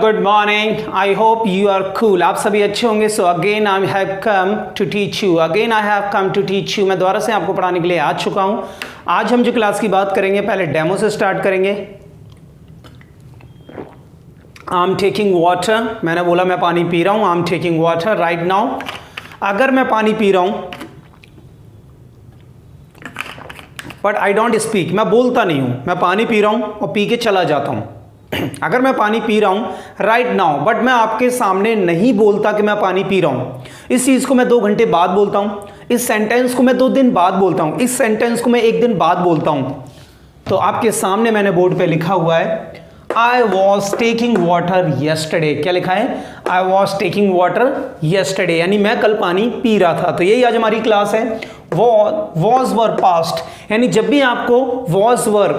Good morning. I hope you are cool. आप सभी अच्छे होंगे। So again I have come to teach you. मैं दोबारा से आपको पढ़ाने के लिए आ चुका हूँ। आज हम जो क्लास की बात करेंगे, पहले डेमो से स्टार्ट करेंगे। I am taking water. मैंने बोला मैं पानी पी रहा हूँ। I am taking water right now. अगर मैं पानी पी रहा हूँ बट आई डोंट स्पीक, मैं बोलता नहीं हूँ, मैं पानी पी रहा हूँ और पी के चला जाता हूँ। अगर मैं पानी पी रहा हूं राइट नाउ बट मैं आपके सामने नहीं बोलता कि मैं पानी पी रहा हूं, इस चीज को मैं 2 घंटे बाद बोलता हूं, इस सेंटेंस को मैं 2 दिन बाद बोलता हूं, इस सेंटेंस को मैं 1 दिन बाद बोलता हूं, तो आपके सामने मैंने बोर्ड पे लिखा हुआ है आई वॉज टेकिंग वाटर येस्टरडे। क्या लिखा है? आई वॉज टेकिंग वाटर येस्टरडे, यानी मैं कल पानी पी रहा था। तो यही आज हमारी क्लास है। वॉज वर पास्ट, यानी जब भी आपको वॉज वर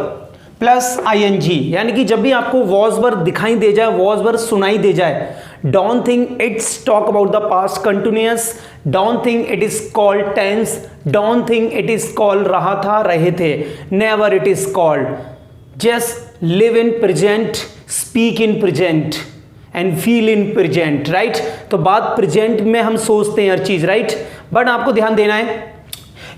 प्लस आईएनजी, यानी कि जब भी आपको वॉज वर दिखाई दे जाए, वॉज वर सुनाई दे जाए, don't think it's talk about the past continuous, don't think it is called tense, don't think it is called रहा था, रहे थे, never it is called. Just live in present, speak in present and feel in present, right. तो बात present में हम सोचते हैं हर चीज, राइट। बट आपको ध्यान देना है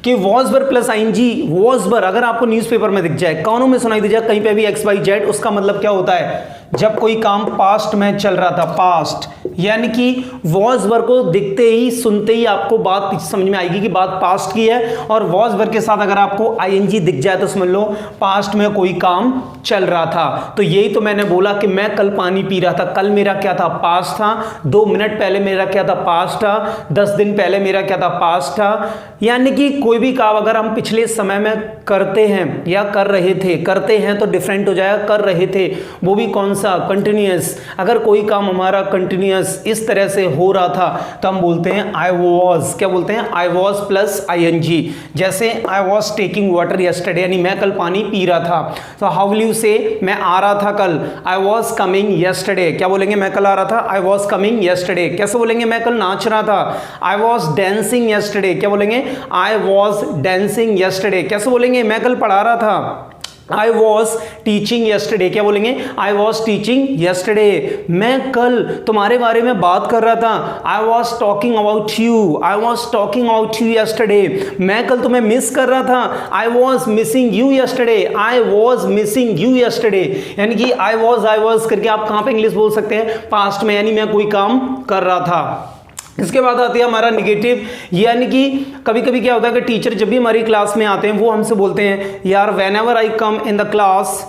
कि was were plus ING, was were अगर आपको न्यूज़पेपर में दिख जाए, कानों में सुनाई दे जाए, कहीं पे भी एक्स वाई जेड, उसका मतलब क्या होता है? जब कोई काम पास्ट में चल रहा था, पास्ट, यानी कि वॉज वर को दिखते ही सुनते ही आपको बात समझ में आएगी कि बात पास्ट की है। और वॉज वर के साथ अगर आपको आईएनजी दिख जाए तो समझ लो पास्ट में कोई काम चल रहा था। तो यही तो मैंने बोला कि मैं कल पानी पी रहा था। कल मेरा क्या था? पास्ट था। 2 मिनट पहले मेरा क्या था? पास्ट था। 10 दिन पहले मेरा क्या था? पास्ट था। यानी कि कोई भी काम अगर हम पिछले समय में करते हैं या कर रहे थे, करते हैं तो डिफरेंट हो जाएगा, कर रहे थे वो भी कौन सा? कंटिन्यूअस। अगर कोई काम हमारा कंटिन्यूअस इस तरह से हो रहा था तो हम बोलते हैं आई वॉज। क्या बोलते हैं? I was plus ING. जैसे I was taking water yesterday, यानी मैं कल पानी पी रहा था। तो हाउ विल यू से? मैं आ रहा था कल, आई वॉज कमिंग येस्टरडे। क्या बोलेंगे? मैं कल आ रहा था, आई वॉज कमिंग येस्टरडे। कैसे बोलेंगे? मैं कल नाच रहा था, आई वॉज डांसिंग येस्टरडे। क्या बोलेंगे? I was dancing yesterday. कैसे बोलेंगे? मैं कल पढ़ा रहा था, आई वॉज टीचिंग येस्टरडे। क्या बोलेंगे? I was teaching yesterday. मैं कल तुम्हारे बारे में बात कर रहा था, I was talking about you, I was talking about you yesterday. मैं कल तुम्हें मिस कर रहा था, I was missing you yesterday, I was missing you yesterday. यानी कि आई वॉज करके आप कहाँ पे इंग्लिश बोल सकते हैं? पास्ट में, यानी मैं कोई काम कर रहा था। इसके बाद आती है हमारा निगेटिव, यानी कि कभी कभी क्या होता है कि टीचर जब भी हमारी क्लास में आते हैं वो हमसे बोलते हैं यार whenever I come in the class,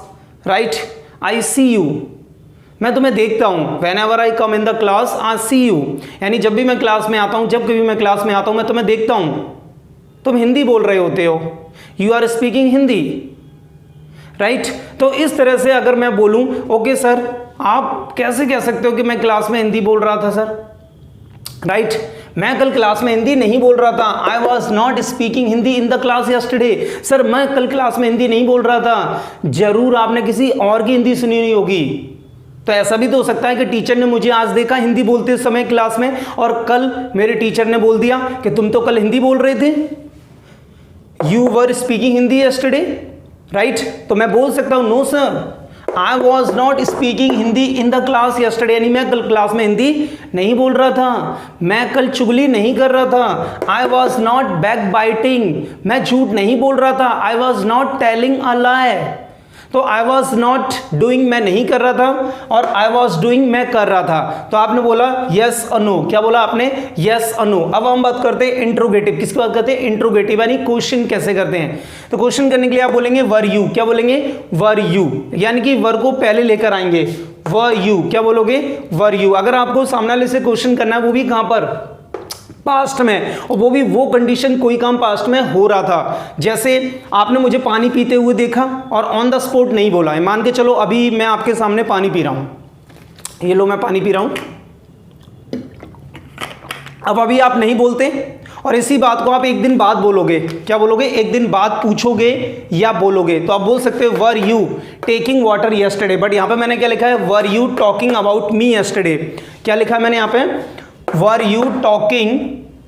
right, I see you. मैं तुम्हें देखता हूँ। Whenever I come in the class I see you, यानी जब भी मैं क्लास में आता हूँ, जब कभी मैं क्लास में आता हूँ मैं तुम्हें देखता हूँ। तुम हिंदी बोल रहे होते हो, you are speaking Hindi, right. तो इस तरह से अगर मैं बोलूँ ओके सर, आप कैसे कह सकते हो कि मैं क्लास में हिंदी बोल रहा था सर, राइट। मैं कल क्लास में हिंदी नहीं बोल रहा था, I was not speaking Hindi in the class yesterday. Sir मैं कल क्लास में हिंदी नहीं बोल रहा था। जरूर आपने किसी और की हिंदी सुनी नहीं होगी। तो ऐसा भी तो हो सकता है कि टीचर ने मुझे आज देखा हिंदी बोलते समय क्लास में, और कल मेरे टीचर ने बोल दिया कि तुम तो कल हिंदी बोल रहे थे, you were speaking Hindi yesterday, right. तो मैं बोल सकता हूं no sir, I was not speaking Hindi in the class yesterday, यानी मैं कल क्लास में हिंदी नहीं बोल रहा था। मैं कल चुगली नहीं कर रहा था, I was not backbiting, मैं झूठ नहीं बोल रहा था, I was not telling a lie. तो आई वॉज नॉट डूइंग मैं नहीं कर रहा था, और आई वॉज डूइंग मैं कर रहा था। तो आपने बोला यस और नो। क्या बोला आपने? यस और नो। अब हम बात करते हैं इंट्रोगेटिव। किसकी बात करते हैं? इंट्रोगेटिव, यानी क्वेश्चन कैसे करते हैं। तो क्वेश्चन करने के लिए आप बोलेंगे वर यू। क्या बोलेंगे? वर यू, यानी कि वर को पहले लेकर आएंगे, वर यू। क्या बोलोगे? Were you. अगर आपको सामने वाले से क्वेश्चन करना है वो भी कहां पर? पास्ट में, और वो भी वो कंडीशन कोई काम पास्ट में हो रहा था। जैसे आपने मुझे पानी पीते हुए देखा और ऑन द स्पॉट नहीं बोला है। मान के चलो अभी मैं आपके सामने पानी पी रहा हूं, ये लो मैं पानी पी रहा हूं। अब अभी आप नहीं बोलते और इसी बात को आप 1 दिन बाद बोलोगे। क्या बोलोगे? 1 दिन बाद पूछोगे या बोलोगे। तो आप बोल सकते हो were you taking water yesterday. But यहां पे मैंने क्या लिखा है? Were you talking about me yesterday. क्या लिखा है मैंने यहां पे? Were you talking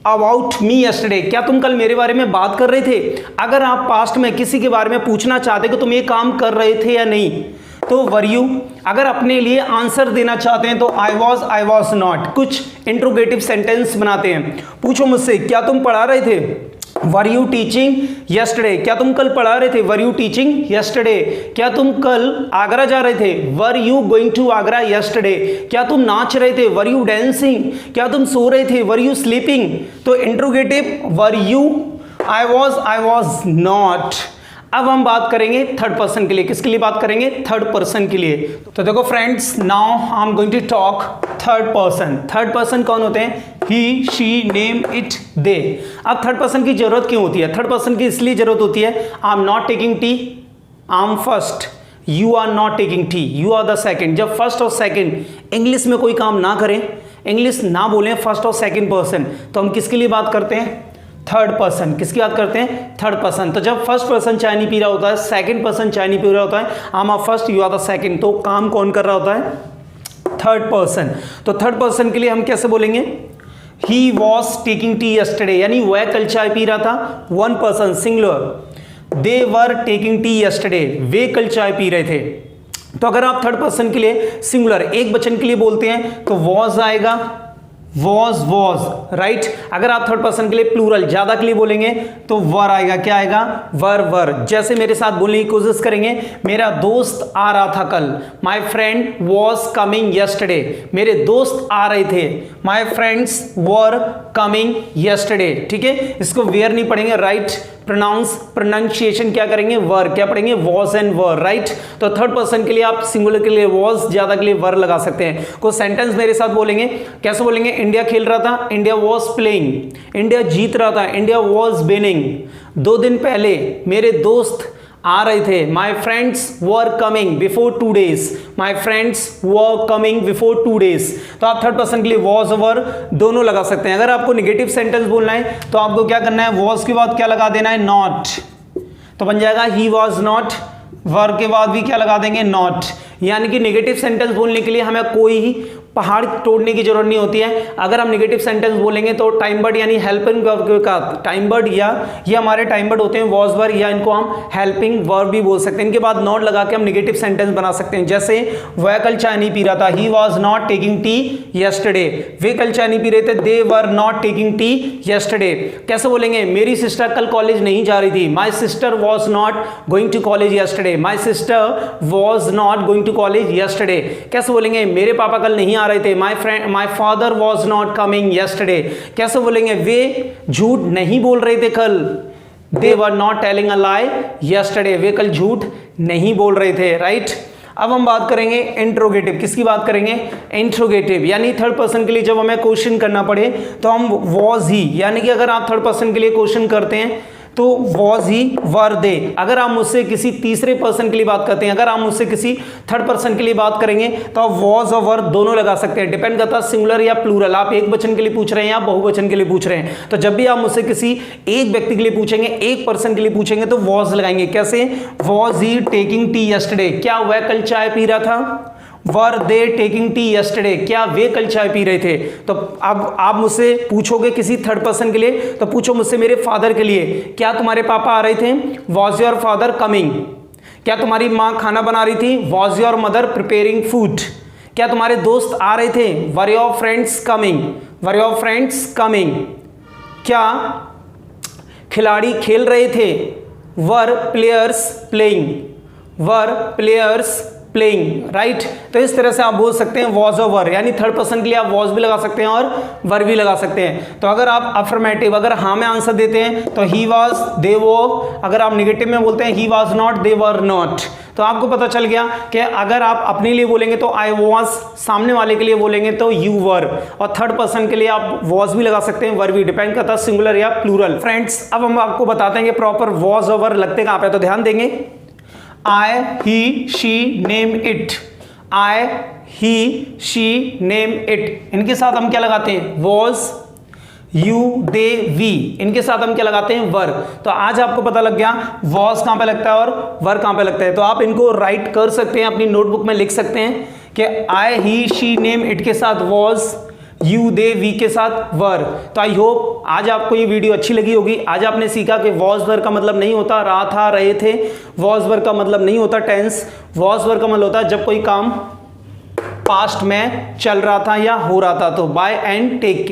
about me yesterday. क्या तुम कल मेरे बारे में बात कर रहे थे? अगर आप पास्ट में किसी के बारे में पूछना चाहते कि तुम ये काम कर रहे थे या नहीं, तो वर यू। अगर अपने लिए आंसर देना चाहते हैं तो आई वॉज नॉट। कुछ इंट्रोगेटिव सेंटेंस बनाते हैं। पूछो मुझसे, क्या तुम पढ़ा रहे थे? Were you teaching yesterday? क्या तुम कल पढ़ा रहे थे? Were you teaching yesterday? क्या तुम कल आगरा जा रहे थे? Were you going to Agra yesterday? क्या तुम नाच रहे थे? Were you dancing? क्या तुम सो रहे थे? Were you sleeping? तो interrogative were you, I was not. अब हम बात करेंगे थर्ड पर्सन के लिए। किसके लिए बात करेंगे? थर्ड पर्सन के लिए। तो देखो friends, now I am going to talk third person. Third person कौन होते हैं? He, she, name, it, they. अब थर्ड पर्सन की जरूरत क्यों होती है? थर्ड पर्सन की इसलिए जरूरत होती है, I am not taking tea, I am first, you are not taking tea, you are the second. जब फर्स्ट और सेकेंड इंग्लिश में कोई काम ना करें, इंग्लिश ना बोलें फर्स्ट और सेकेंड पर्सन, तो हम किसके लिए बात करते हैं? Third person. किसकी बात करते हैं? Third person. तो जब फर्स्ट पर्सन चाय नहीं पी रहा होता है, सेकंड पर्सन चाय नहीं पी रहा होता है, I am first, you are the second, तो काम कौन कर रहा होता है? Third person. तो थर्ड पर्सन के लिए हम कैसे बोलेंगे? He was taking tea yesterday, यानी वह कल चाय पी रहा था। One person singular. They were taking tea yesterday, वे कल चाय पी रहे थे। तो अगर आप थर्ड पर्सन के लिए सिंगुलर एक वचन के लिए बोलते हैं तो वॉज आएगा, वॉज, राइट। अगर आप थर्ड पर्सन के लिए प्लूरल ज्यादा के लिए बोलेंगे तो वर आएगा। क्या आएगा? वर। जैसे मेरे साथ बोलने की कोशिश करेंगे, मेरा दोस्त आ रहा था कल, my friend was coming yesterday, मेरे दोस्त आ रहे थे, my friends were coming yesterday. ठीक है, इसको वेयर नहीं पढ़ेंगे, राइट। प्रोनाउंसिएशन क्या करेंगे? वर। क्या पढ़ेंगे? Was and were, right. तो थर्ड पर्सन के लिए आप सिंगुलर के लिए वॉज, ज्यादा के लिए वर लगा सकते हैं। कोई सेंटेंस मेरे साथ बोलेंगे, कैसे बोलेंगे? इंडिया खेल रहा था, इंडिया वॉज प्लेइंग। इंडिया जीत रहा था, इंडिया वॉज विनिंग। 2 दिन पहले मेरे दोस्त आ रहे थे, my friends were coming before 2 days, my friends were coming before 2 days। तो आप थर्ड पर्सन के लिए वॉज और वर दोनों लगा सकते हैं। अगर आपको निगेटिव सेंटेंस बोलना है तो आपको क्या करना है? वॉज के बाद क्या लगा देना है? नॉट। तो बन जाएगा ही वॉज नॉट। वर के बाद भी क्या लगा देंगे? नॉट। यानी कि निगेटिव सेंटेंस बोलने के लिए हमें कोई ही पहाड़ तोड़ने की जरूरत नहीं होती है। अगर हम निगेटिव सेंटेंस बोलेंगे तो टाइम वर्ड यानी हेल्पिंग वर्ब का टाइम वर्ड, या ये हमारे टाइम वर्ड होते हैं वॉज वर्ब, या इनको हम हेल्पिंग वर्ब भी बोल सकते हैं। इनके बाद नॉट लगा के हम निगेटिव सेंटेंस बना सकते हैं। जैसे वह कल चाय नहीं पी रहा था, he was not taking tea yesterday. वे कल चाय नहीं पी रहे थे, they were not taking tea yesterday. कैसे बोलेंगे? मेरी सिस्टर कल कॉलेज नहीं जा रही थी, my sister was not going to college yesterday, my sister was not going to college yesterday. कैसे बोलेंगे? मेरे पापा कल नहीं आ रहे थे, my father was not coming yesterday. कैसे बोलेंगे? वे झूठ नहीं बोल रहे थे कल, they were not telling a lie yesterday, वे कल झूठ नहीं बोल रहे थे, राइट। अब हम बात करेंगे इंट्रोगेटिव। किसकी बात करेंगे? इंट्रोगेटिव, यानी थर्ड पर्सन के लिए जब हमें क्वेश्चन करना पड़े तो हम वॉज ही, यानी कि अगर आप थर्ड पर्सन के लिए क्वेश्चन करते हैं तो वॉज ही, वर, दे। अगर आप मुझसे किसी तीसरे पर्सन के लिए बात करते हैं, अगर आप मुझसे किसी थर्ड पर्सन के लिए बात करेंगे तो आप वॉज और वर दोनों लगा सकते हैं। डिपेंड करता है सिंगुलर या प्लूरल, आप एक वचन के लिए पूछ रहे हैं या बहुवचन के लिए पूछ रहे हैं। तो जब भी आप मुझसे किसी एक व्यक्ति के लिए पूछेंगे, एक पर्सन के लिए पूछेंगे तो वॉज लगाएंगे। कैसे? Was he taking tea yesterday, क्या वह कल चाय पी रहा था? वर दे टेकिंग टी यस्टरडे, क्या वे कल चाय पी रहे थे? तो अब आप मुझसे पूछोगे किसी थर्ड पर्सन के लिए तो पूछो मुझसे मेरे फादर के लिए, क्या तुम्हारे पापा आ रहे थे? Was your father coming? क्या तुम्हारी माँ खाना बना रही थी? Was your mother preparing food? क्या तुम्हारे दोस्त आ रहे थे? Were your friends coming? Were your friends coming? क्या खिलाड़ी खेल रहे थे? वर प्लेयर्स प्लेइंग? वर प्लेयर्स प्लेइंग, राइट। तो इस तरह से आप बोल सकते हैं वॉज और वर, यानी थर्ड पर्सन के लिए आप वॉज भी लगा सकते हैं और वर भी लगा सकते हैं। तो अगर आप अफर्मेटिव, अगर हाँ में आंसर देते हैं तो ही वॉज, दे वो। अगर आप निगेटिव में बोलते हैं ही was not, they were not. तो आपको पता चल गया कि अगर आप अपने लिए बोलेंगे तो आई वॉज, सामने वाले के लिए बोलेंगे तो यू वर, और थर्ड पर्सन के लिए आप वॉज भी लगा सकते हैं, वर भी। डिपेंड करता है सिंगुलर या प्लूरल। फ्रेंड्स, अब हम आपको बताते हैं कि प्रॉपर वॉज और वर लगते कहाँ पे, तो ध्यान देंगे। I, he, she, name it। I, he, she, name it। इनके साथ हम क्या लगाते हैं? was, you, they, we। इनके साथ हम क्या लगाते हैं? वर। तो आज आपको पता लग गया was कहाँ पे लगता है और वर कहाँ पे लगता है। तो आप इनको राइट कर सकते हैं, अपनी नोटबुक में लिख सकते हैं कि I, he, she, name it के साथ was, यू दे वी के साथ वर। तो आई होप आज आपको ये वीडियो अच्छी लगी होगी। आज आपने सीखा कि वॉज वर का मतलब नहीं होता रहा था रहे थे, वॉज वर का मतलब नहीं होता टेंस, वॉज वर का मतलब होता है जब कोई काम पास्ट में चल रहा था या हो रहा था। तो बाय एंड टेक केयर।